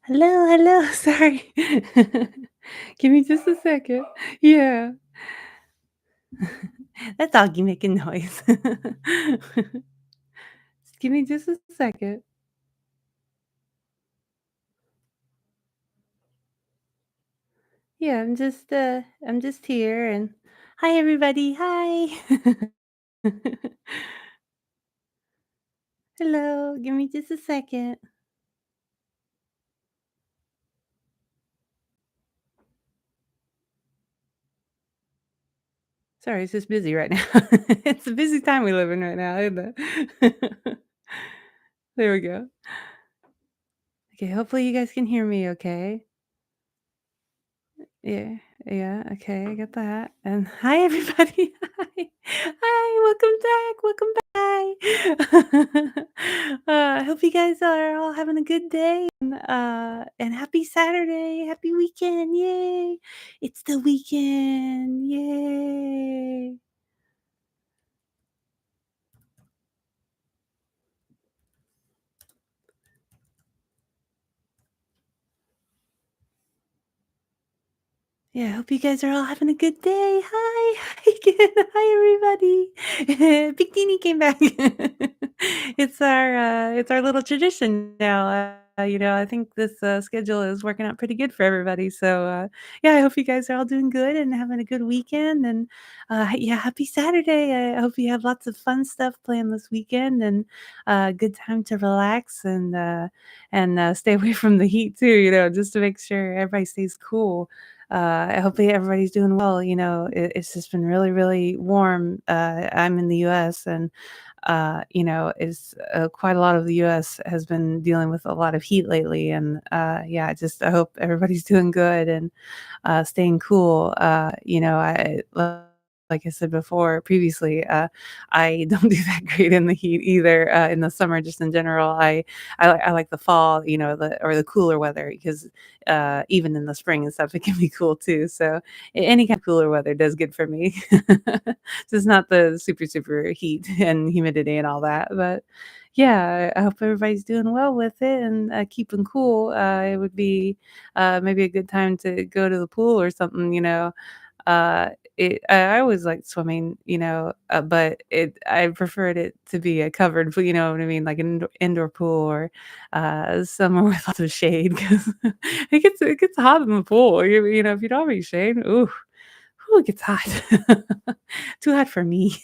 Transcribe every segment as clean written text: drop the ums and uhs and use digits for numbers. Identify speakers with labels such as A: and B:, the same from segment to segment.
A: Hello, hello. Sorry. Give me just a second. Yeah. That doggy making noise. Give me just a second. Yeah, I'm just here and hi everybody. Hi. Hello. Give me just a second. Sorry, it's just busy right now. It's a busy time we live in right now, isn't it? There we go. Okay, hopefully you guys can hear me okay. Yeah, yeah, okay, I got that. And hi everybody. Hi. Hi, welcome back. I hope you guys are all having a good day and happy Saturday, happy weekend. Yay. It's the weekend. Yay. Yeah, I hope you guys are all having a good day. Hi, hi again. Hi everybody. Big Teeny came back. It's our little tradition now. I think this schedule is working out pretty good for everybody. So yeah, I hope you guys are all doing good and having a good weekend. And yeah, happy Saturday. I hope you have lots of fun stuff planned this weekend and good time to relax and stay away from the heat too. Just to make sure everybody stays cool. Hopefully everybody's doing well. It's just been really, really warm. I'm in the U.S. and it's quite a lot of the U.S. has been dealing with a lot of heat lately, and yeah, I hope everybody's doing good and staying cool. Like I said before previously, I don't do that great in the heat either. In the summer, just in general, I like the fall, the cooler weather because even in the spring and stuff, it can be cool too. So any kind of cooler weather does good for me. Just not the super super heat and humidity and all that, but yeah, I hope everybody's doing well with it and keeping cool. It would be maybe a good time to go to the pool or something. Uh, I always liked swimming, but I preferred it to be a covered pool, you know what I mean, like an indoor pool or somewhere with lots of shade because it gets hot in the pool. If you don't have any shade, ooh, it gets hot. Too hot for me.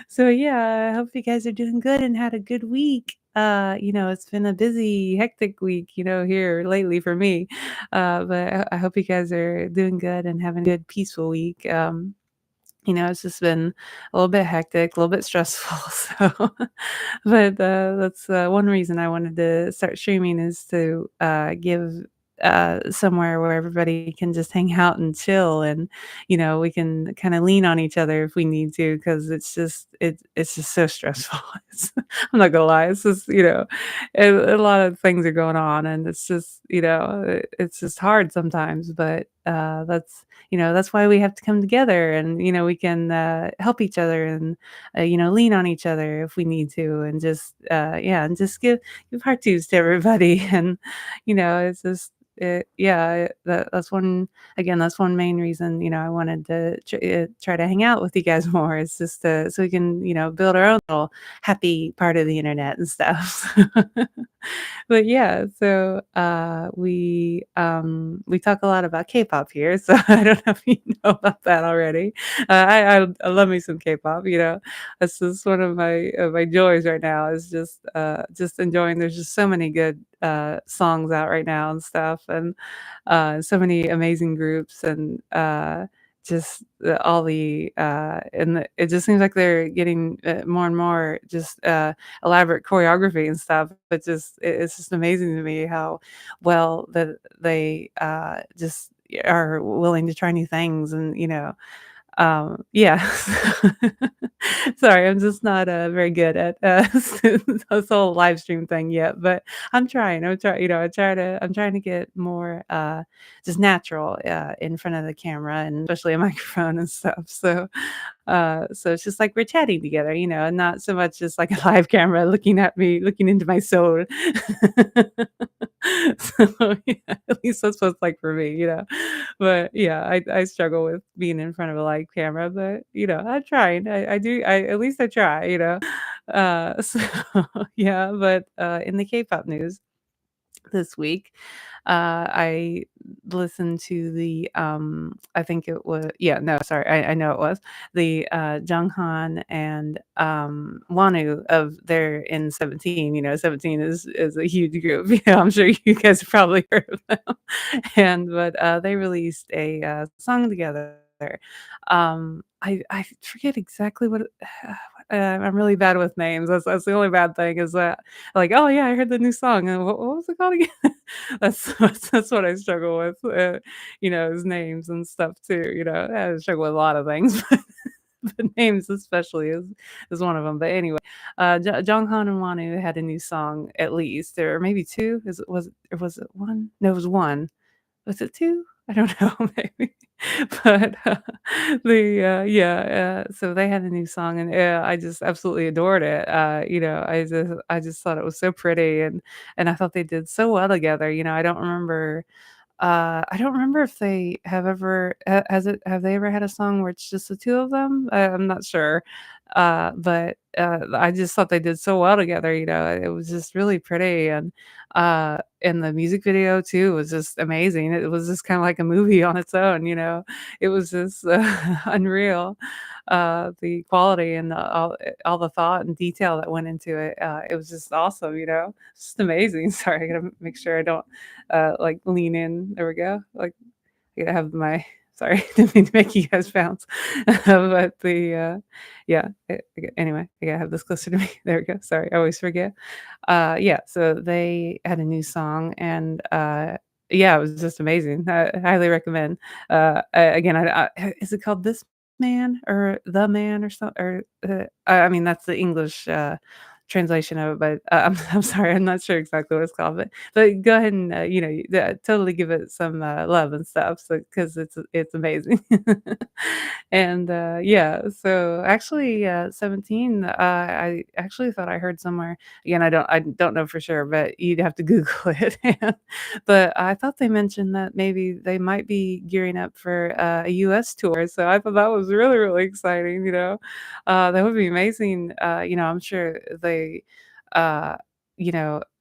A: So yeah, I hope you guys are doing good and had a good week. It's been a busy, hectic week, here lately for me. But I hope you guys are doing good and having a good, peaceful week. It's just been a little bit hectic, a little bit stressful. So, but that's one reason I wanted to start streaming is to give somewhere where everybody can just hang out and chill, and we can kind of lean on each other if we need to, because it's just so stressful. I'm not gonna lie, it's just a lot of things are going on, and it's just it's just hard sometimes, but that's why we have to come together and, we can help each other and, lean on each other if we need to and just, yeah, and just give heart twos to everybody. And, it's just, yeah, that's one main reason, I wanted to try to hang out with you guys more. It's just so we can, build our own little happy part of the internet and stuff. But yeah, so we talk a lot about K-pop here, so I don't know if you know about that already. I love me some K-pop. That's just one of my joys right now is just enjoying. There's just so many good songs out right now and stuff, and so many amazing groups and just all the it just seems like they're getting more and more just elaborate choreography and stuff. But it's just amazing to me how well that they just are willing to try new things and yeah. Sorry, I'm just not very good at this whole live stream thing yet, but I'm trying. I'm trying to get more just natural in front of the camera and especially a microphone and stuff. So So it's just like we're chatting together, and not so much just like a live camera looking at me, looking into my soul. So, yeah, at least that's what it's like for me. But yeah, I struggle with being in front of a live camera, but I'm trying. I do. I At least I try. So yeah, but in the K-pop news this week. I listened to I think it was, yeah, no, sorry, I know it was the Junghan and Wonu of they're in 17. 17 is a huge group. I'm sure you guys have probably heard of them. And but they released a song together. I forget exactly what. I'm really bad with names. That's the only bad thing is that like, "Oh, yeah, I heard the new song." And what was it called again? That's what I struggle with, is names and stuff too. I struggle with a lot of things, but names especially is one of them. But anyway, Jonghan and Wonu had a new song at least, or maybe 2. Or was it 1? No, it was 1. Was it 2? I don't know, maybe. But, so they had a new song, and, I just absolutely adored it. I just thought it was so pretty, and I thought they did so well together. I don't remember if they have ever have they ever had a song where it's just the 2 of them? I'm not sure. I just thought they did so well together. It was just really pretty, and the music video too was just amazing. It was just kinda like a movie on its own. It was just, unreal, the quality and all the thought and detail that went into it. It was just awesome. Just amazing. Sorry, I gotta make sure I don't like lean in. There we go. Like I gotta have my sorry, didn't mean to make you guys bounce. But yeah. Anyway, I gotta have this closer to me. There we go. Sorry, I always forget. Yeah. So they had a new song, and yeah, it was just amazing. I highly recommend. Again, is it called This Man or The Man or something? Or I mean, that's the English. Translation of it, but I'm sorry, I'm not sure exactly what it's called, but go ahead and, totally give it some, love and stuff, so because it's amazing. And, yeah, so actually, 17, I actually thought I heard somewhere again, I don't know for sure, but you'd have to Google it. But I thought they mentioned that maybe they might be gearing up for, a US tour, so I thought that was really, really exciting. That would be amazing. I'm sure they, uh,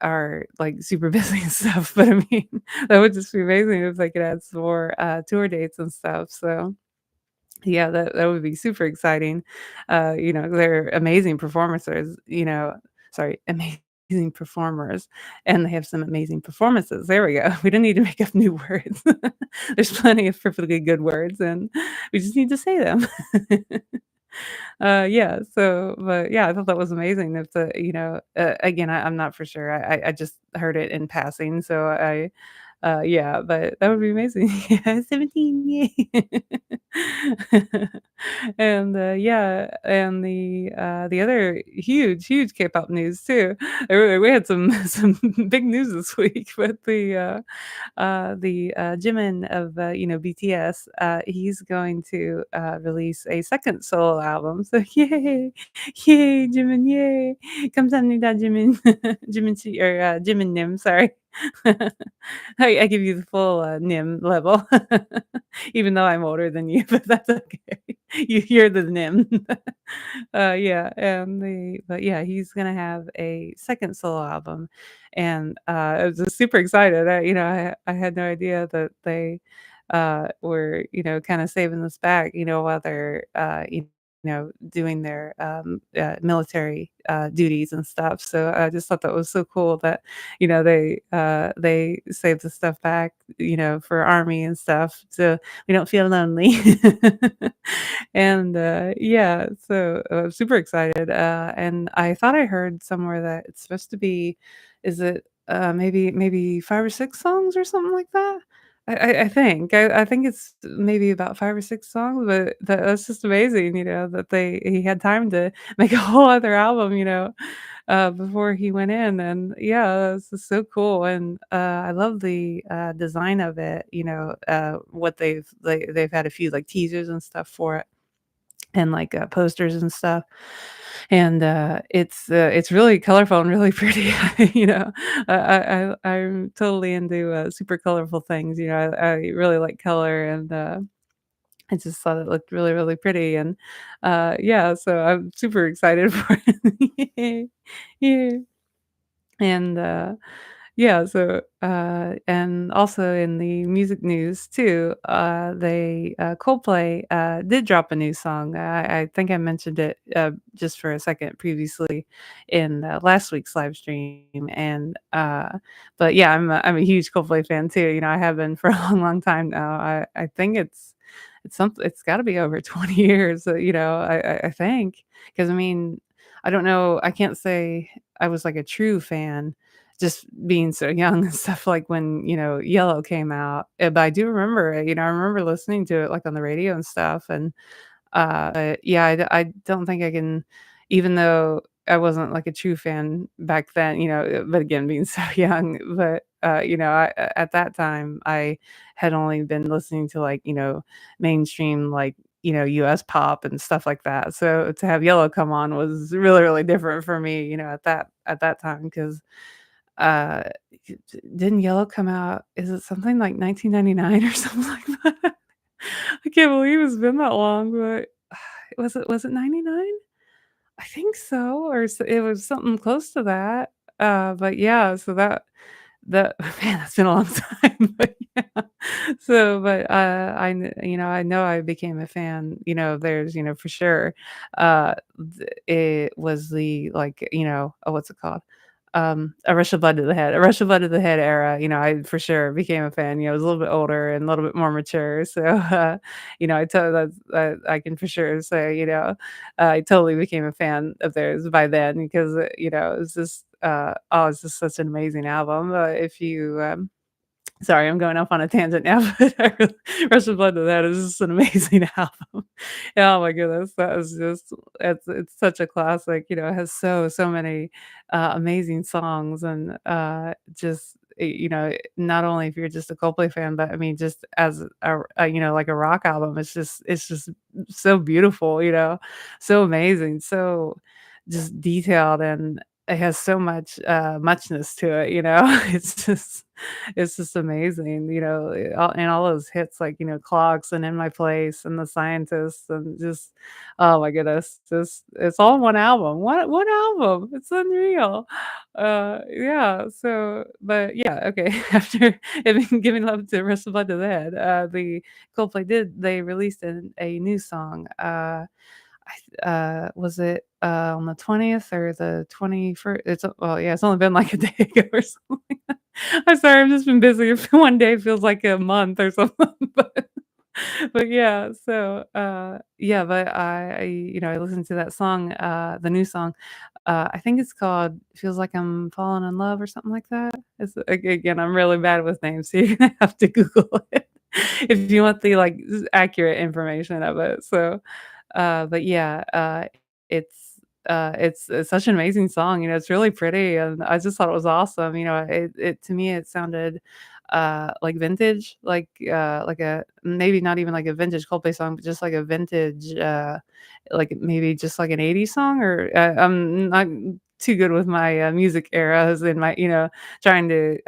A: are like super busy and stuff. But I mean, that would just be amazing if they could add some more tour dates and stuff. So yeah, that would be super exciting. They're amazing performers. Sorry, amazing performers, and they have some amazing performances. There we go. We don't need to make up new words. There's plenty of perfectly good words, and we just need to say them. Yeah, but yeah, I thought that was amazing. If again, I'm not for sure. I just heard it in passing, so yeah, but that would be amazing. Yeah, 17, yay. And yeah, and the other huge, huge K-pop news too. We had some some big news this week, but Jimin of BTS, he's going to release a second solo album. So yay, yay, Jimin, yay! 감사합니다, Jimin, Jimin 씨 or Jimin Nim. Sorry, I give you the full Nim level, even though I'm older than you, but that's okay. You're the Nim. Yeah, but yeah, he's gonna have a second solo album, and I was just super excited. I had no idea that they were kind of saving this back, while they're doing their military duties and stuff. So I just thought that was so cool that they saved the stuff back, for army and stuff, so we don't feel lonely. And, yeah, so I'm super excited, and I thought I heard somewhere that it's supposed to be is it, maybe 5 or 6 songs or something like that? I think it's maybe about 5 or 6 songs, but that's just amazing, that he had time to make a whole other album, before he went in, and yeah, this is so cool, and, I love the, design of it, what they've had a few, like, teasers and stuff for it. and, like, posters and stuff, and, it's really colorful and really pretty, you know? I'm totally into, super colorful things, you know, I really like color, and, I just thought it looked really, really pretty, and, yeah, so I'm super excited for it. Yeah. And, yeah, so, and also in the music news too, Coldplay, did drop a new song. I think I mentioned it, just for a second previously in, last week's live stream, and, but yeah, I'm a huge Coldplay fan too, you know, I have been for a long, long time now. I think it's gotta be over 20 years, you know, I think, 'cause I mean, I don't know, I can't say I was, like, a true fan, just being so young and stuff, like, when, you know, Yellow came out, but I do remember it, you know, I remember listening to it, like, on the radio and stuff, and, yeah, I don't think I can, even though I wasn't, like, a true fan back then, you know, but again, being so young, but, you know, at that time, I had only been listening to, like, you know, mainstream, like, you know, US pop and stuff like that, so to have Yellow come on was really, really different for me, you know, at that time, 'cause, uh, didn't Yellow come out, is it something like 1999 or something like that? I can't believe it's been that long, but was it 99? I think so, or it was something close to that, but yeah, so that man, that's been a long time, but yeah. So, but, you know, I know I became a fan, you know, there's, you know, for sure, it was the, like, you know, what's it called? A Rush of Blood to the Head, a Rush of Blood to the Head era, you know, I for sure became a fan, you know, I was a little bit older and a little bit more mature, so, you know, I tell that's I can for sure say, you know, I totally became a fan of theirs by then because, you know, it was just, oh, it's just such an amazing album, if you, sorry, I'm going off on a tangent now, but I really Rush of Blood to that is just an amazing album. Oh my goodness, that is just it's such a classic, you know, it has so many, amazing songs and, just, you know, not only if you're just a Coldplay fan, but I mean, just as you know, like a rock album, it's just so beautiful, you know, so amazing, so just detailed, and it has so much, muchness to it, you know? It's just amazing, you know, all those hits like, you know, Clocks and In My Place and The Scientists and just oh my goodness, just it's all in one album. One album, it's unreal. Yeah, so but yeah, okay, after giving love to Rush the Blood to the Head, the Coldplay they released a new song, was it, on the 20th or the 21st? Well, yeah, it's only been like a day ago or something. I'm sorry, I've just been busy. One day feels like a month or something, but yeah, so, yeah, but you know, I listened to that song, the new song. I think it's called "Feels Like I'm Falling in Love" or something like that. Again, I'm really bad with names, so you're gonna have to Google it if you want the, like, accurate information of it, so, but yeah, it's such an amazing song, you know, it's really pretty, and I just thought it was awesome, you know, it to me, it sounded, like vintage, like a maybe not even like a vintage Coldplay song, but just like a vintage, like maybe just like an '80s song or, I'm not too good with my, music eras and my, you know, trying to,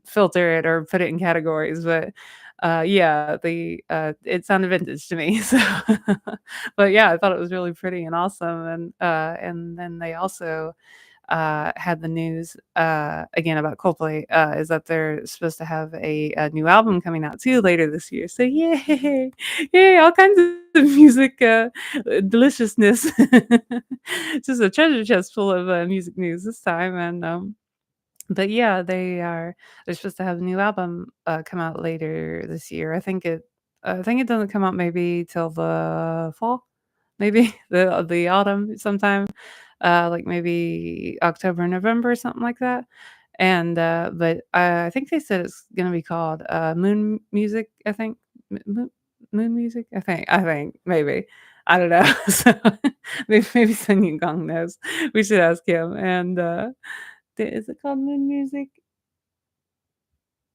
A: filter it or put it in categories, but, yeah, it sounded vintage to me, so but yeah, I thought it was really pretty and awesome, and then they also, had the news, again about Coldplay, is that they're supposed to have a new album coming out too later this year, so yay! Yay, all kinds of music, deliciousness. Just a treasure chest full of, music news this time, and, but yeah, they're supposed to have a new album, come out later this year. I think it doesn't come out maybe till the fall, maybe the autumn sometime, like maybe October, November, something like that. And but I think they said it's gonna be called Moon Music. I think Moon Music. I think maybe. I don't know. So maybe Sun Yukong knows. We should ask him. And is it called Moon Music?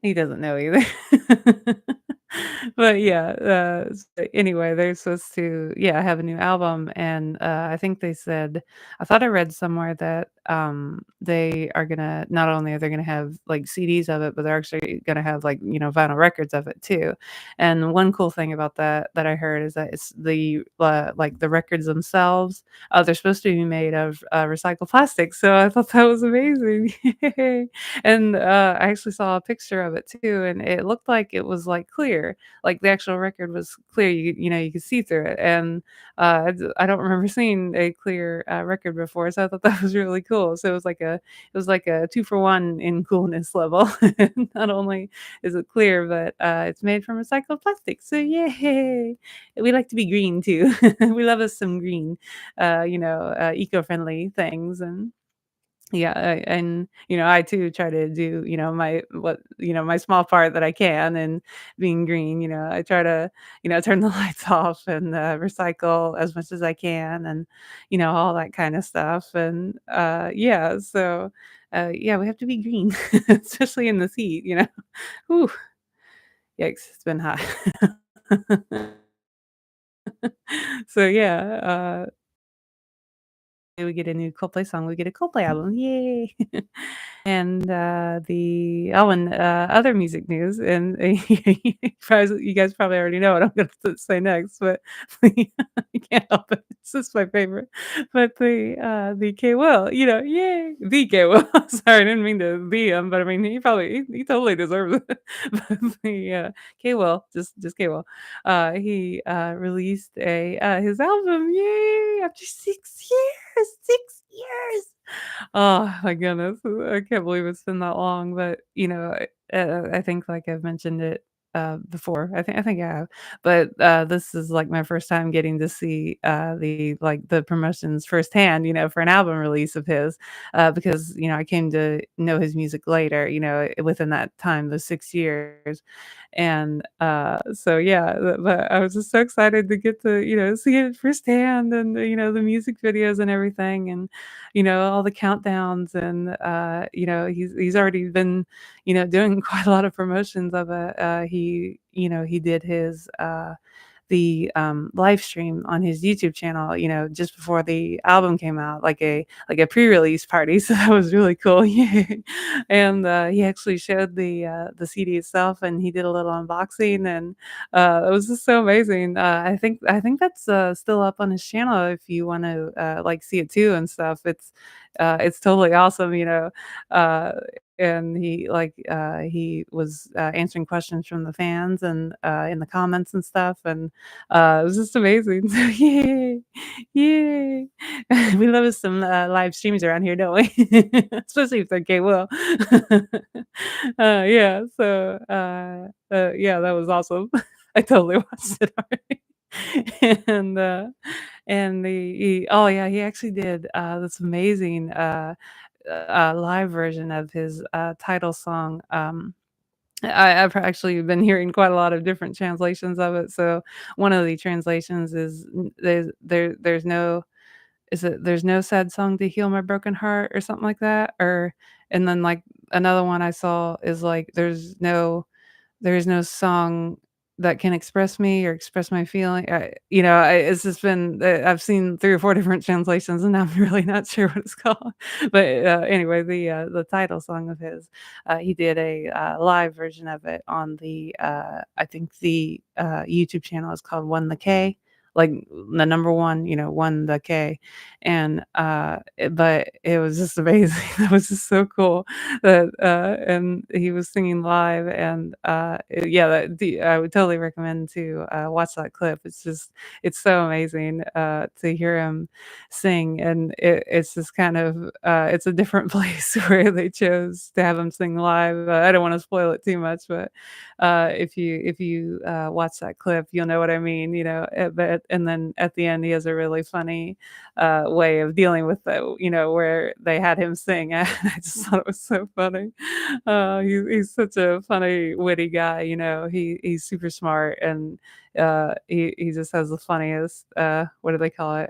A: He doesn't know either. But yeah, anyway, they're supposed to, yeah, have a new album, and, I think they said I thought I read somewhere that, they are gonna not only are they gonna have, like, CDs of it, but they're actually gonna have, like, vinyl records of it too. And one cool thing about that I heard is that it's like, the records themselves, they're supposed to be made of, recycled plastic, so I thought that was amazing. Yay. And, I actually saw a picture of it too, and it looked like it was, like, clear, like, the actual record was clear, you could see through it, and, I don't remember seeing a clear, record before, so I thought that was really cool. So it was like a 2 for 1 in coolness level. Not only is it clear, but, it's made from recycled plastic, so yay! We like to be green too. We love us some green, eco-friendly things, and yeah, and, I too try to do, my small part that I can in being green. I try to, turn the lights off and, recycle as much as I can, and, all that kinda stuff, and, yeah, so, yeah, we have to be green, especially in this heat. Whew, yikes, it's been hot. So, yeah, we get a new Coldplay song, we get a Coldplay album, yay! And, other music news, and you guys probably already know what I'm gonna say next, but I can't help it, it's just my favorite. But the K Will, yay! The K Will, sorry, I didn't mean to be him, but I mean, he totally deserves it. But K Will, just K Will, he, released his album, yay! After 6 years, 6 years! Oh my goodness, I can't believe it's been that long, but, I think, like, I've mentioned it, before. I think I have, but, this is, like, my first time getting to see, the promotions firsthand, for an album release of his, because, I came to know his music later, within that time, the 6 years, and, so yeah, but I was just so excited to get to, see it firsthand, and, the music videos and everything, and, all the countdowns, and, he's already been, doing quite a lot of promotions of it. He did the live stream on his YouTube channel, just before the album came out, like a pre-release party, so that was really cool. Yeah. And, he actually showed the CD itself, and he did a little unboxing, and, it was just so amazing. I think that's, still up on his channel if you wanna, like, see it too and stuff. It's totally awesome, uh, and he was, answering questions from the fans, and, in the comments and stuff, and, it was just amazing. So yay, yay. We love us some, live streams around here, don't we? Especially if they're K Will. Yeah, so, yeah, that was awesome. I totally watched it already. And, oh, yeah, he actually did, this amazing, live version of his, title song. I've actually been hearing quite a lot of different translations of it. So one of the translations is there's no sad song to heal my broken heart, or something like that, or and then, like, another one I saw is like there is no song that can express me or express my feeling. It's just been, I've seen 3 or 4 different translations, and I'm really not sure what it's called. But, anyway, the title song of his, he did a, live version of it on I think the, YouTube channel is called One the K, like the number 1, 1 the K, and, but it was just amazing. That was just so cool that, and he was singing live, and, yeah, I would totally recommend to, watch that clip. It's so amazing, to hear him sing, and it's just kind of, it's a different place where they chose to have him sing live. I don't wanna spoil it too much, but, if you, watch that clip, you'll know what I mean, but and then at the end, he has a really funny, way of dealing with it, where they had him sing. I just thought it was so funny. He's such a funny, witty guy. He's super smart, and, he just has the funniest, what do they call it?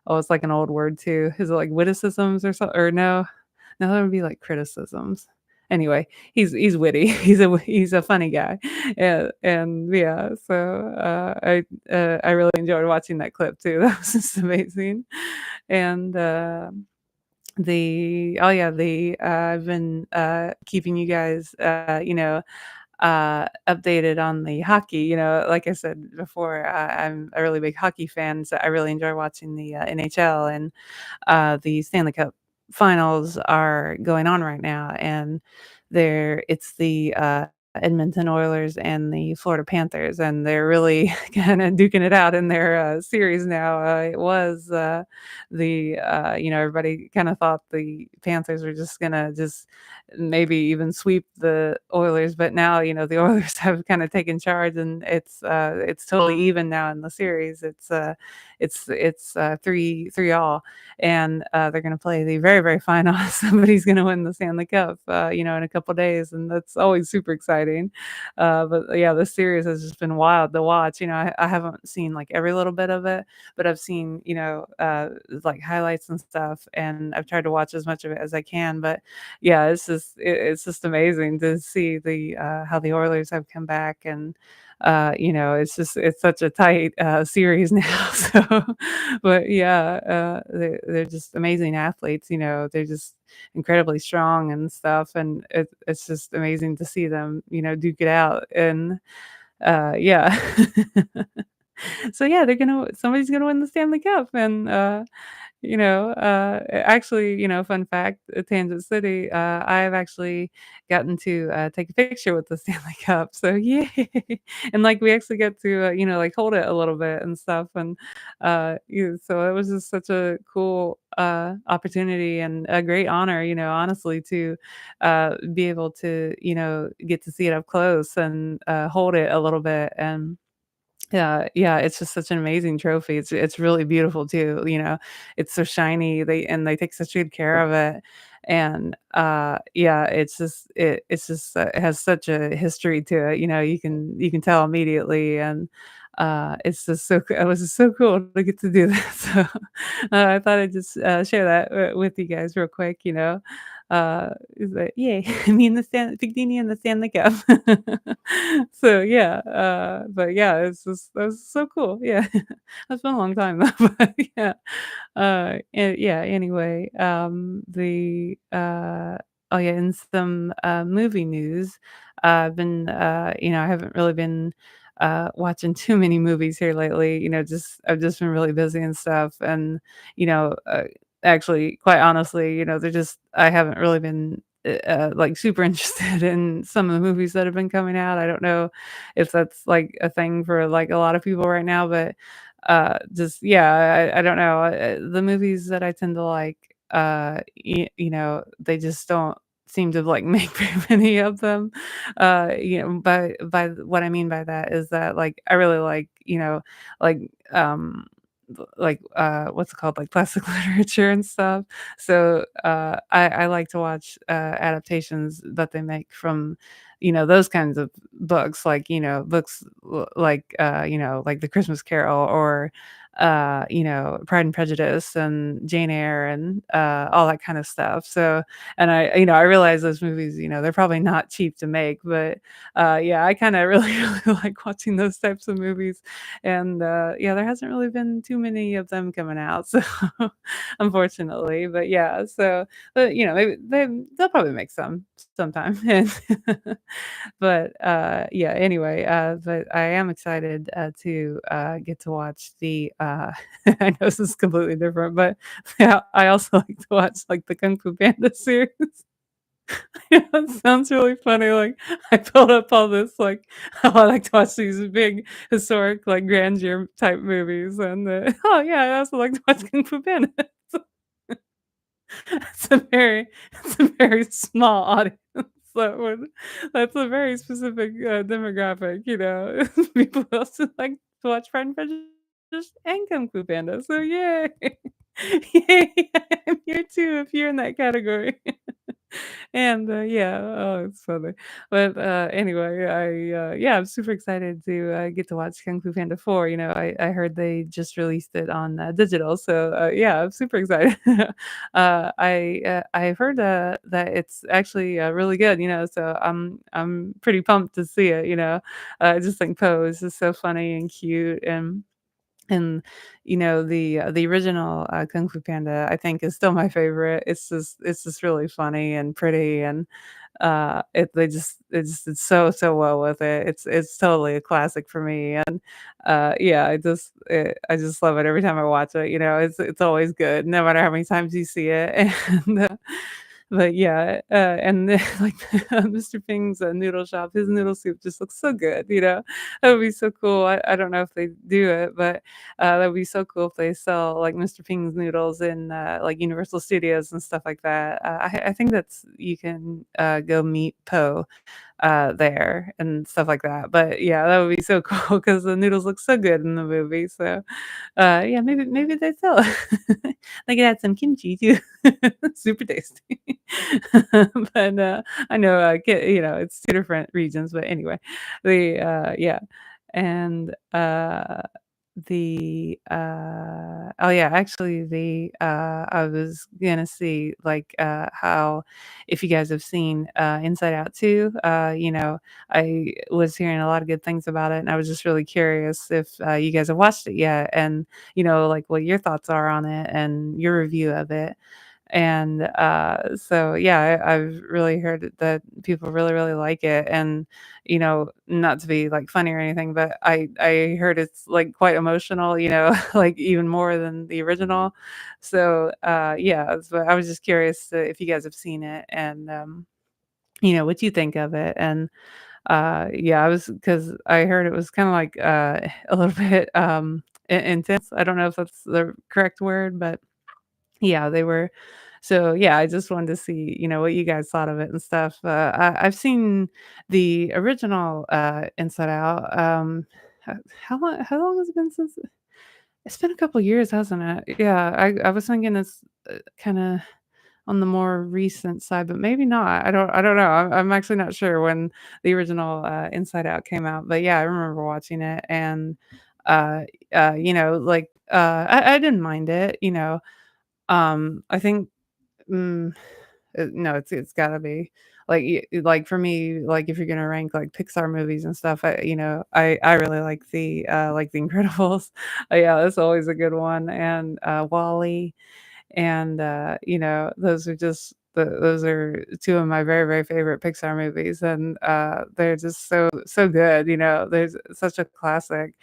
A: Oh, it's like an old word too. Is it like witticisms or something? Or no, that would be like criticisms. Anyway, he's witty. He's a funny guy, and yeah, so I really enjoyed watching that clip too. That was just amazing, and the oh yeah, I've been keeping you guys updated on the hockey. Like I said before, I'm a really big hockey fan, so I really enjoy watching the NHL, and the Stanley Cup finals are going on right now, and it's the Edmonton Oilers and the Florida Panthers, and they're really kind of duking it out in their series now. It was everybody kind of thought the Panthers were just gonna just maybe even sweep the Oilers, but now the Oilers have kind of taken charge, and it's totally even now in the series. It's 3-3 all, and they're going to play the very, very final. Somebody's going to win the Stanley Cup, in a couple days, and that's always super exciting. But yeah, this series has just been wild to watch. I haven't seen like every little bit of it, but I've seen like highlights and stuff, and I've tried to watch as much of it as I can. But yeah, it's just amazing to see the how the Oilers have come back, and it's such a tight series now. So, but yeah, they're just amazing athletes. They're just incredibly strong and stuff, and it's just amazing to see them, duke it out. And yeah, so yeah, somebody's gonna win the Stanley Cup, and actually, fun fact, Tangent City, I've actually gotten to take a picture with the Stanley Cup. So yay! And like we actually get to like hold it a little bit and stuff, and so it was just such a cool opportunity and a great honor, honestly, to be able to get to see it up close and hold it a little bit. And yeah, yeah, it's just such an amazing trophy. It's really beautiful too. It's so shiny. They take such good care of it, and yeah, it has such a history to it. You can tell immediately, and it's just it was just so cool to get to do that. So I thought I'd just share that with you guys real quick. Is that yay? Me and the Big Dini and the Stanley Cup. So yeah, but yeah, it's just that was so cool. Yeah, it's been a long time though, but yeah, and yeah. Anyway, oh yeah, in some movie news, I've been I haven't really been watching too many movies here lately. Just I've just been really busy and stuff, and you know, uh, actually, quite honestly, they're just I haven't really been like super interested in some of the movies that have been coming out. I don't know if that's like a thing for like a lot of people right now, but just yeah, I don't know. The movies that I tend to like, they just don't seem to like make very many of them. By what I mean by that is that like I really like like what's it called, like classic literature and stuff. So I like to watch adaptations that they make from those kinds of books, like books like the Christmas Carol, or Pride and Prejudice and Jane Eyre, and all that kind of stuff. So, and I realize those movies, they're probably not cheap to make, but yeah, I kind of really really like watching those types of movies. And yeah, there hasn't really been too many of them coming out, so unfortunately. But yeah, so but maybe they'll probably make some sometime. And but yeah, anyway, but I am excited to get to watch the I know this is completely different, but yeah, I also like to watch like the Kung Fu Panda series. Yeah, it sounds really funny. Like I built up all this like how I like to watch these big historic like grandeur type movies, and oh yeah, I also like to watch Kung Fu Panda. It's a very it's a very small audience. That would That's a very specific demographic. People also like to watch Pride and Prejudice and Kung Fu Panda. So yay, yay! I'm here too if you're in that category. And, yeah, oh, it's funny. But, anyway, yeah, I'm super excited to, get to watch Kung Fu Panda 4. I heard they just released it on, digital, so, yeah, I'm super excited. I've heard, that it's actually, really good, so I'm pretty pumped to see it, I just think Poe is just so funny and cute, and, the original, Kung Fu Panda, I think, is still my favorite. It's just really funny and pretty, and, it just did so well with it. It's totally a classic for me, and, yeah, I just love it every time I watch it, it's always good, no matter how many times you see it, and, but yeah, and then, like, Mr. Ping's, noodle shop, his noodle soup just looks so good, That would be so cool. I don't know if they do it, but that would be so cool if they sell, like, Mr. Ping's noodles in, like, Universal Studios and stuff like that. I think that's you can, go meet Poe, there and stuff like that. But, yeah, that would be so cool because the noodles look so good in the movie, so, yeah, maybe they sell it. They could add some kimchi too. Super tasty. But, I know, it's 2 different regions, but anyway, yeah, and, oh yeah, actually I was gonna see, like, how if you guys have seen, Inside Out 2, I was hearing a lot of good things about it, and I was just really curious if, you guys have watched it yet and, like, what your thoughts are on it and your review of it. And, so, yeah, I've really heard that people really, really like it, and, not to be, like, funny or anything, but I heard it's, like, quite emotional, like, even more than the original. So, yeah, so I was just curious, if you guys have seen it and, what you think of it, and, yeah, I was because I heard it was kinda like, a little bit, intense. I don't know if that's the correct word, but yeah, they were so, yeah, I just wanted to see, what you guys thought of it and stuff. I've seen the original, Inside Out. How long has it been since it's been a couple years, hasn't it? Yeah, I was thinking it's, kinda on the more recent side, but maybe not. I don't know. I'm actually not sure when the original, Inside Out came out, but yeah, I remember watching it and, uh, like, I didn't mind it, I think mm, no, it's gotta be. Like, for me, like, if you're gonna rank, like, Pixar movies and stuff, I really like The Incredibles. Yeah, that's always a good one, and, WALL-E, and, those are 2 of my very, very favorite Pixar movies, and, they're just so good, there's such a classic.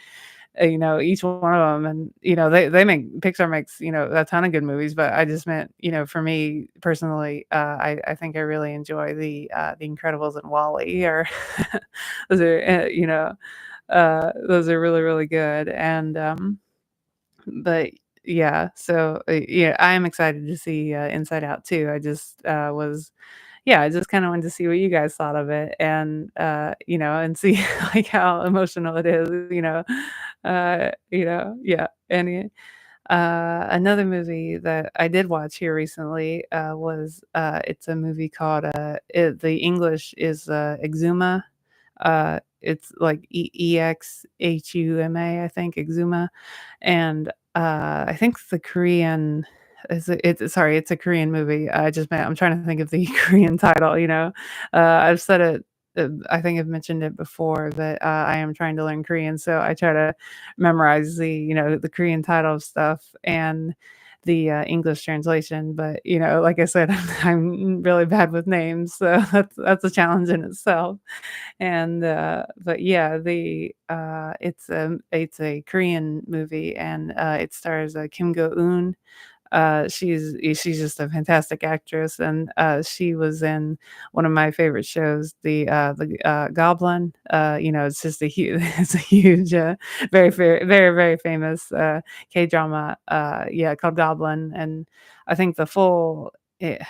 A: Each one of them, and, they make Pixar makes, a ton of good movies, but I just meant, for me personally, I think I really enjoy The Incredibles and WALL-E or those are, those are really, really good, and, but yeah, so, yeah, I am excited to see, Inside Out too. I just, was yeah, I just kinda wanted to see what you guys thought of it and, and see, like, how emotional it is, yeah, and, another movie that I did watch here recently, was, it's a movie called, the English is, Exuma. It's like Exhuma, I think, Exuma, and, I think the Korean it's a Korean movie. I just meant I'm trying to think of the Korean title, I've said it I think I've mentioned it before that, I am trying to learn Korean, so I try to memorize the Korean title of stuff and the, English translation, but, like I said, I'm really bad with names, so that's a challenge in itself. And, but yeah, it's a Korean movie, and, it stars, Kim Go-eun. She's just a fantastic actress, and, she was in one of my favorite shows, Goblin. It's just a huge it's a huge, very, very famous, K-drama, yeah, called Goblin, and I think the full eh,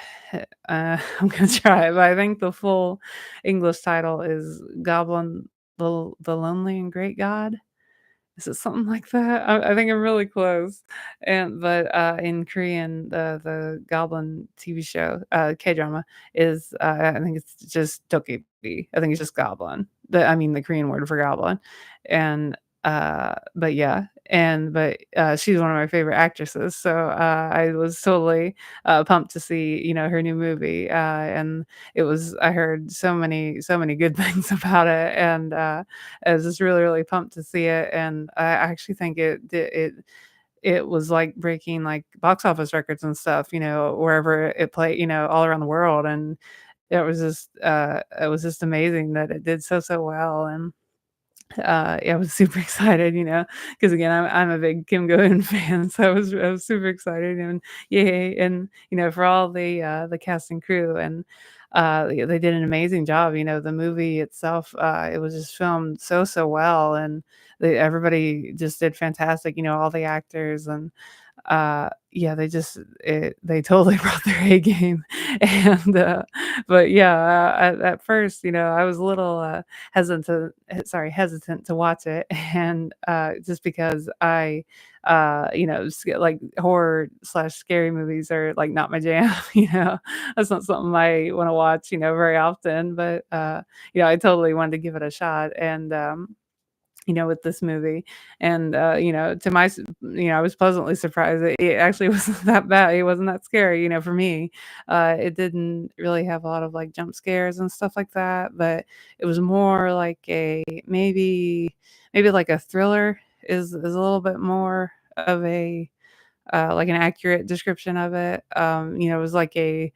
A: I'm gonna try, but I think the full English title is Goblin, the Lonely and Great God. Is it something like that? I think I'm really close. In Korean, the Goblin TV show, K-drama is, I think it's just Togepi. I think it's just goblin. The Korean word for goblin. But yeah, she's one of my favorite actresses, so, I was totally, pumped to see, her new movie, and I heard so many good things about it, and, I was just really, really pumped to see it, and I actually think it was, like, breaking, like, box office records and stuff, wherever it played, all around the world, and it was just amazing that it did so well, and yeah, I was super excited, because again, I'm a big Kim Go-eun fan, so I was super excited and yay, and, for all the cast and crew, and, yeah, they did an amazing job, the movie itself, it was just filmed so well, and everybody just did fantastic, all the actors, and yeah, they totally brought their A game, and, but yeah, at first, I was a little, hesitant to watch it, and, just because like, horror/scary movies are, like, not my jam, That's not something I wanna watch, very often, but, I totally wanted to give it a shot, and, with this movie. And, I was pleasantly surprised that it actually wasn't that bad. It wasn't that scary, for me. It didn't really have a lot of like jump scares and stuff like that, but it was more like maybe like a thriller is a little bit more of a like an accurate description of it. It was like a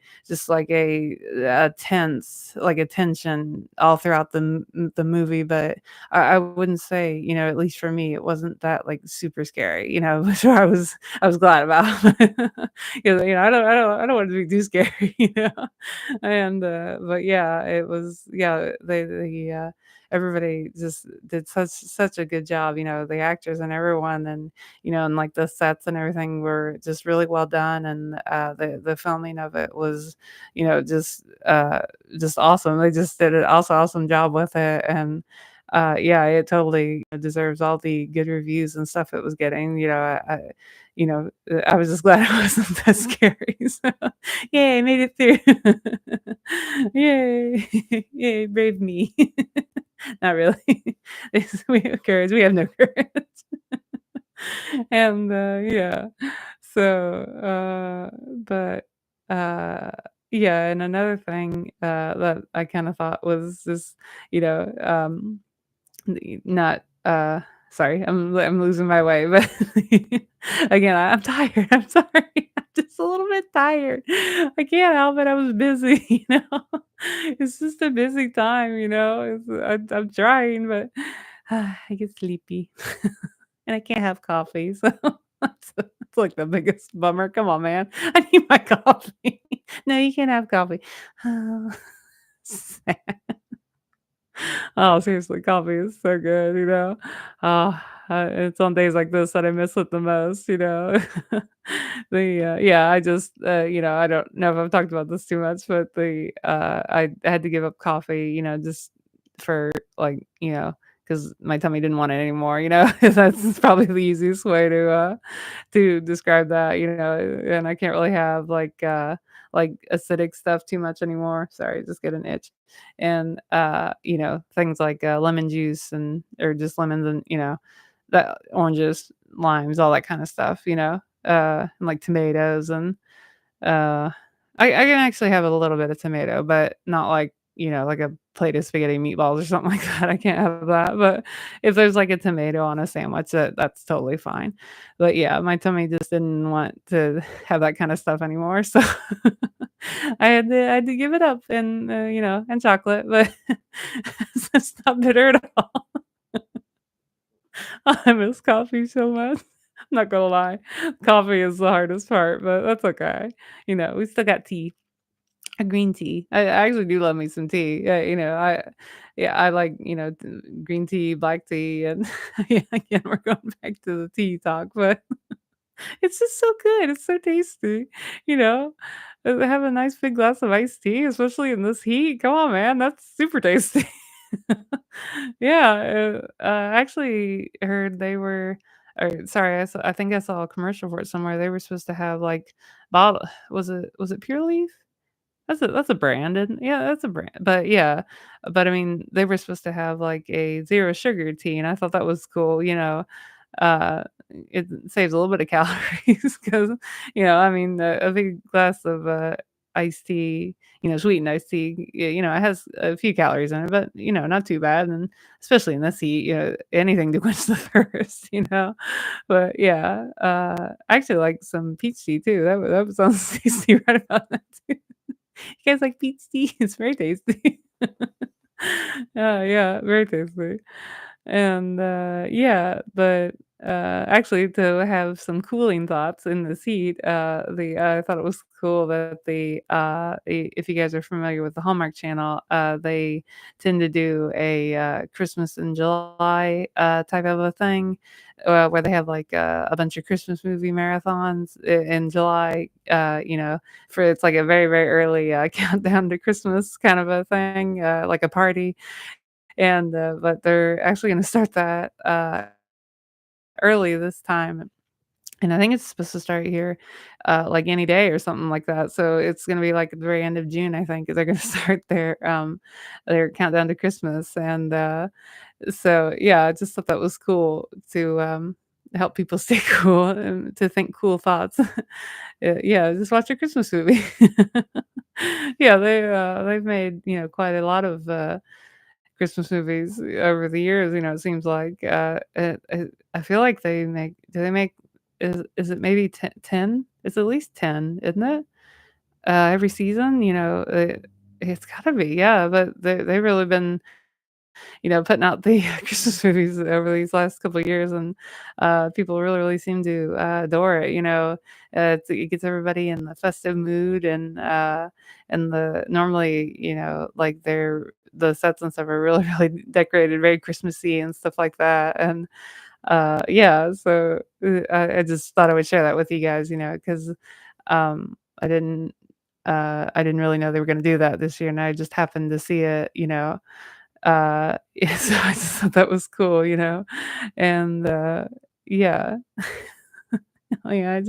A: tense, like a tension all throughout the movie, but I wouldn't say, at least for me, it wasn't that like super scary, which I was glad about. 'Cause, I don't want it to be too scary, And but yeah, it was yeah, everybody just did such a good job, the actors and everyone, and like the sets and everything were just really well done, and the filming of it was, just awesome. They just did an also awesome job with it, and yeah, it totally deserves all the good reviews and stuff it was getting. I was just glad it wasn't that scary. So, yay, made it through. Yay, yay, brave me. Not really. We have courage. We have no courage. And, yeah. So, but, uh, yeah, and another thing, that I kinda thought was just, you know, not, sorry, I'm losing my way, but again, I'm tired, I'm sorry, I'm just a little bit tired. I can't help it, I was busy, It's just a busy time, I'm trying, but I get sleepy, and I can't have coffee, so that's like the biggest bummer. Come on, man, I need my coffee. No, you can't have coffee. Oh, sad. Oh, seriously, coffee is so good, Oh, it's on days like this that I miss it the most, Yeah, I just, I don't know if I've talked about this too much, but I had to give up coffee, just for like, because my tummy didn't want it anymore, That's probably the easiest way to describe that, and I can't really have like acidic stuff too much anymore. Sorry, just get an itch. And things like lemon juice and or just lemons and that oranges, limes, all that kind of stuff, and like tomatoes and uh, I can actually have a little bit of tomato, but not like, like a plate of spaghetti meatballs or something like that. I can't have that. But if there's like a tomato on a sandwich, that's totally fine. But yeah, my tummy just didn't want to have that kind of stuff anymore. So I had to give it up and and chocolate, but it's not bitter at all. I miss coffee so much. I'm not gonna lie. Coffee is the hardest part, but that's okay. We still got tea. A green tea. I actually do love me some tea. I like, green tea, black tea, and yeah, again, we're going back to the tea talk, but it's just so good. It's so tasty, you know? Have a nice big glass of iced tea, especially in this heat. Come on, man. That's super tasty. Yeah, I actually heard they were or sorry, I think I saw a commercial for it somewhere. They were supposed to have, like, bottle was it Pure Leaf? That's a brand, and yeah, that's a brand, but yeah, but I mean, they were supposed to have, like, a zero sugar tea, and I thought that was cool, uh, it saves a little bit of calories because I mean, a big glass of, iced tea, sweetened iced tea, it has a few calories in it, but, not too bad, and especially in this heat, anything to quench the thirst, But yeah, I actually like some peach tea too. That sounds tasty right about that too. You guys like peach tea? It's very tasty. Yeah, very tasty. And, yeah, but, actually to have some cooling thoughts in this heat, I thought it was cool that if you guys are familiar with the Hallmark Channel, they tend to do a, Christmas in July, type of a thing, where they have, like, a bunch of Christmas movie marathons in July, for it's like a very, very early, countdown to Christmas kind of a thing, like a party, and, but they're actually gonna start that, early this time, and I think it's supposed to start here, like, any day or something like that, so it's gonna be, like, at the very end of June, I think, they're gonna start their countdown to Christmas, and, so, yeah, I just thought that was cool to, help people stay cool and to think cool thoughts. Yeah, just watch a Christmas movie. Yeah, they've made, quite a lot of, Christmas movies over the years, it seems like, I feel like they make is it maybe 10? It's at least 10, isn't it? Every season, it's gotta be, yeah, but they've really been putting out the Christmas movies over these last couple of years, and people really, really seem to adore it. It gets everybody in the festive mood, and the normally, like the sets and stuff are really, really decorated, very Christmassy and stuff like that, and yeah, so I just thought I would share that with you guys, because um, I didn't. I didn't really know they were going to do that this year, and I just happened to see it, yeah, so I just thought that was cool, and, yeah. Oh, yeah,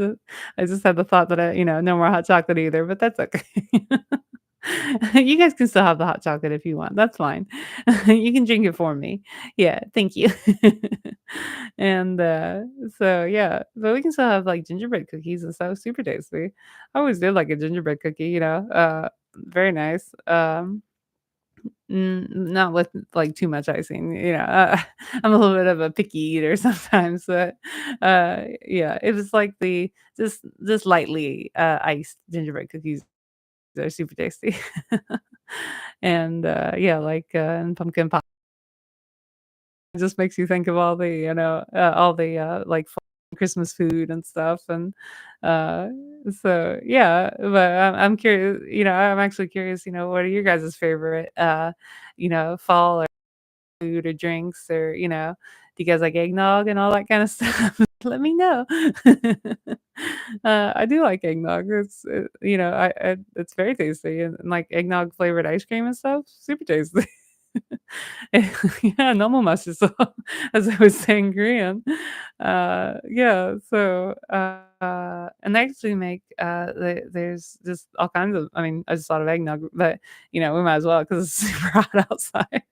A: I just had the thought that no more hot chocolate either, but that's okay. You guys can still have the hot chocolate if you want, that's fine. You can drink it for me. Yeah, thank you. And, so, yeah, but we can still have, like, gingerbread cookies and stuff, super tasty. I always did like a gingerbread cookie, very nice, not with, like, too much icing, I'm a little bit of a picky eater sometimes, but, yeah, it was like the just lightly, iced gingerbread cookies. They're super tasty. And, yeah, like, and pumpkin pie just makes you think of all the, like, Christmas food and stuff, and, uh, so, yeah, but I'm curious, I'm actually curious, what are your guys' favorite, fall or food or drinks or, do you guys like eggnog and all that kinda stuff? Let me know. I do like eggnog. It's very tasty and, like, eggnog flavored ice cream and stuff, super tasty. Yeah, 너무 맛있어, as I was saying Korean. Yeah, so, and they actually make, there's just all kinds of I mean, I just thought of eggnog, but, we might as well because it's super hot outside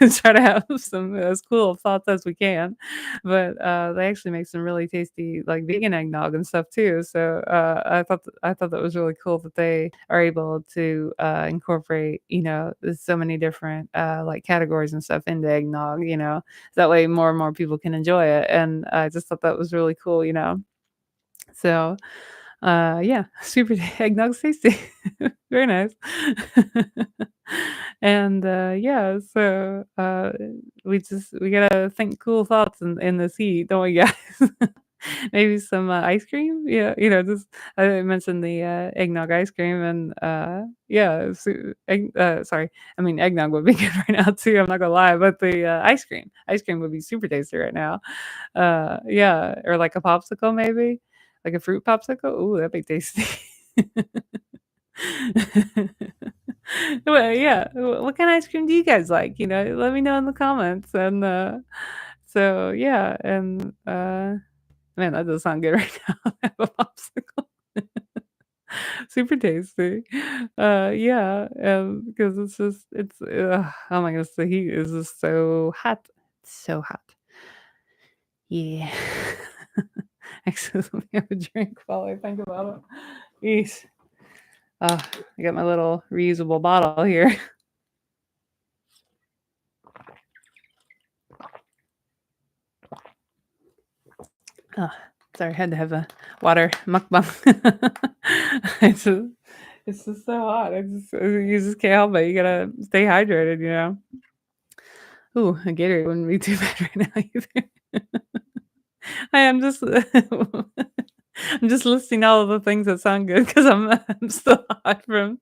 A: and try to have some as cool of thoughts as we can. But, they actually make some really tasty, like, vegan eggnog and stuff too, so, I thought that was really cool that they are able to, incorporate, there's so many different, like, categories and stuff into eggnog, that way more and more people can enjoy it, and I just thought that was really cool, So, yeah, super eggnog's tasty. Very nice. And, yeah, so, we gotta think cool thoughts in this heat, don't we, guys? Maybe some, ice cream? Yeah, just I mentioned the, eggnog ice cream and, yeah, sorry, I mean, eggnog would be good right now too, I'm not gonna lie, but the, ice cream would be super tasty right now. Yeah, or like a popsicle maybe? Like a fruit popsicle? Ooh, that'd be tasty. Well, yeah. What kind of ice cream do you guys like? Let me know in the comments. And so yeah, and man, that does sound good right now. I have a popsicle. Super tasty. Yeah, because oh my goodness, the heat is just so hot. It's so hot. Yeah. Actually, let me have a drink while I think about it. Yeesh. I got my little reusable bottle here. Oh, sorry, I had to have a water mukbang. It's just, it's just so hot. You just can't help it. You gotta stay hydrated. Ooh, a Gatorade wouldn't be too bad right now either. I am just I'm just listing all of the things that sound good because I'm still hot from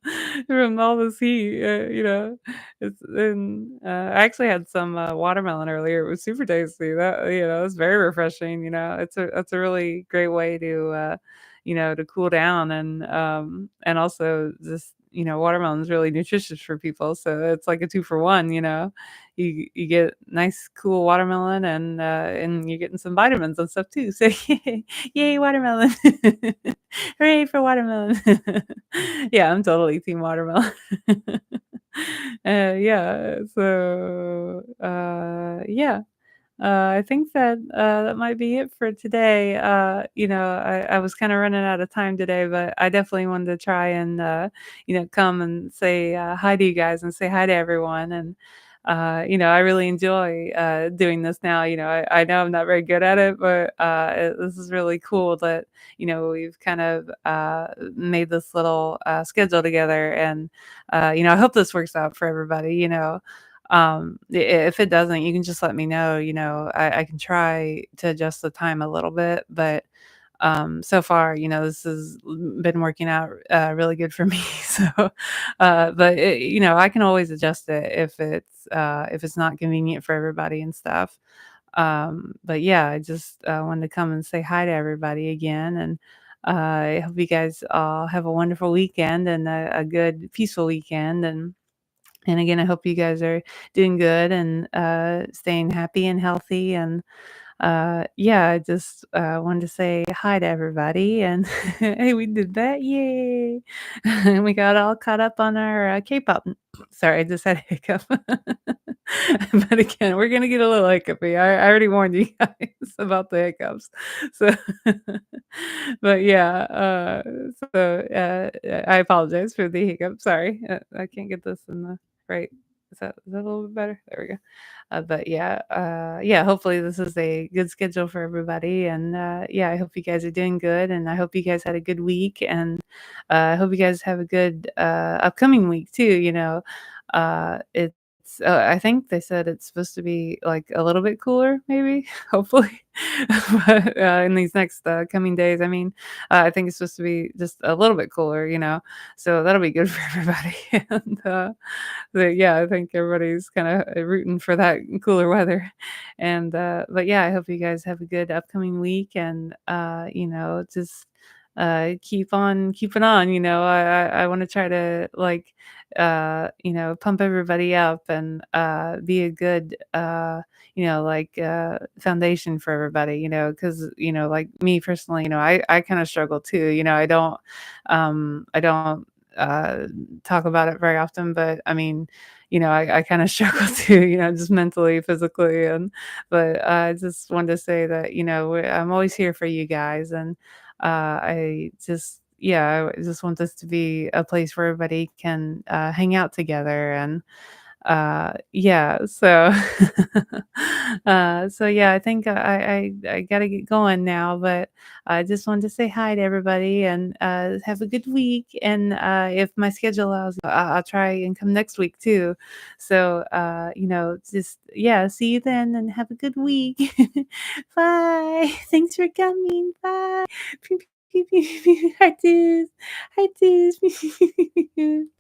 A: all this heat. I actually had some watermelon earlier. It was super tasty. That was very refreshing. That's a really great way to cool down, and also just watermelon is really nutritious for people. So it's like a two for one. You get nice cool watermelon, and you're getting some vitamins and stuff too. So yay, watermelon. Hooray for watermelon. Yeah, I'm totally team watermelon. Yeah, so, yeah. I think that might be it for today. I was kinda running out of time today, but I definitely wanted to try and, come and say, hi to you guys and say hi to everyone. And, I really enjoy, doing this now. I know I'm not very good at it, but, this is really cool that, we've kind of, made this little, schedule together. And, I hope this works out for everybody. If it doesn't, you can just let me know. I can try to adjust the time a little bit, but so far, this has been working out really good for me. So, I can always adjust it if it's not convenient for everybody and stuff. But yeah, I just wanted to come and say hi to everybody again. And I hope you guys all have a wonderful weekend and a good, peaceful weekend. And again, I hope you guys are doing good and staying happy and healthy. And yeah, I just wanted to say hi to everybody. And hey, we did that. Yay. And we got all caught up on our K-pop. Sorry, I just had a hiccup. But again, we're going to get a little hiccupy. I already warned you guys about the hiccups. So, but yeah, I apologize for the hiccup. Sorry. I can't get this in the right. Is that a little bit better? There we go. But yeah, yeah, hopefully this is a good schedule for everybody. And yeah, I hope you guys are doing good, and I hope you guys had a good week. And I hope you guys have a good upcoming week too. It's I think they said it's supposed to be like a little bit cooler, maybe, hopefully. But in these next coming days, I mean, I think it's supposed to be just a little bit cooler. So that'll be good for everybody. And yeah, I think everybody's kind of rooting for that cooler weather. And but yeah, I hope you guys have a good upcoming week. And just keep on keeping on. I want to try to like pump everybody up and be a good foundation for everybody. Because like me personally, I kind of struggle too. I don't uh talk about it very often, but I mean, I kind of struggle too, just mentally, physically. And but I just wanted to say that, I'm always here for you guys. And I just want this to be a place where everybody can hang out together. And yeah, so so yeah, I think I gotta get going now. But I just wanted to say hi to everybody and have a good week. And if my schedule allows, I'll try and come next week too. So just yeah, see you then and have a good week. Bye. Thanks for coming. Bye. Hearts. Hearts.